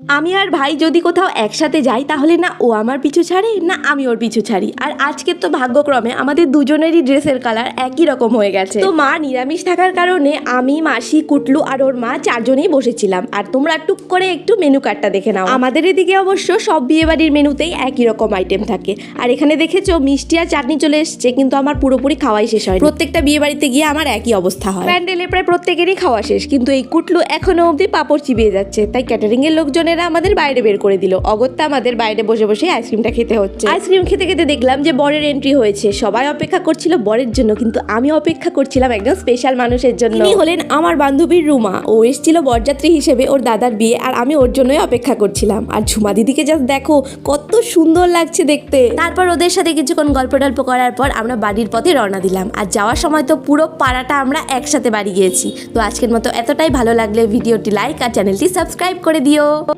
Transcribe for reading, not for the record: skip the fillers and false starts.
আমি আর ভাই যদি কোথাও একসাথে যাই তাহলে না ও আমার পিছু ছাড়ে না আমি ওর পিছু ছাড়ি। আর আজকে তো ভাগ্যক্রমে আমাদের দুজনেরই ড্রেসের কালার একই রকম হয়ে গেছে। তো মা নিরামিষ থাকার কারণে আমি, মাসি, কুটলু আর ওর মা চারজনেই বসেছিলাম। আর তোমরা টুক করে একটু মেনু কার্ডটা দেখে নাও। আমাদের এদিকে অবশ্য সব বিয়েবাড়ির মেনুতেই একই রকম আইটেম থাকে। আর এখানে দেখেছো মিষ্টি আর চাটনি চলে এসছে, কিন্তু আমার পুরোপুরি খাওয়াই শেষ হয়। প্রত্যেকটা বিয়ে বাড়িতে গিয়ে আমার একই অবস্থা হয়। প্যান্ডেলে প্রায় প্রত্যেকেরই খাওয়া শেষ, কিন্তু এই কুটলু এখনো অবধি পাপড় চিবিয়ে যাচ্ছে। তাই ক্যাটারিং এর লোকজনের আমাদের বাইরে বের করে দিল। অগত্যা আমাদের বাইরে বসে বসে আইসক্রিমটা খেতে হচ্ছে। আইসক্রিম খেতে খেতে দেখলাম যে বরের এন্ট্রি হয়েছে। সবাই অপেক্ষা করছিল বরের জন্য, কিন্তু আমি অপেক্ষা করছিলাম একজন স্পেশাল মানুষের জন্য। তিনি হলেন আমার বান্ধবীর রুমা। ও এসেছিল বরযাত্রী হিসেবে ওর দাদার বিয়ে, আর আমি ওর জন্যই অপেক্ষা করছিলাম। আর ঝুমা দিদিকে জাস্ট দেখো কত সুন্দর লাগছে দেখতে। তারপর ওদের সাথে কিছুক্ষণ গল্প টল্প করার পর আমরা বাড়ির পথে রওনা দিলাম। আর যাওয়ার সময় তো পুরো পাড়াটা আমরা একসাথে বাড়ি গিয়েছি। তো আজকের মতো এতটাই। ভালো লাগলে ভিডিওটি লাইক আর চ্যানেলটি সাবস্ক্রাইব করে দিও।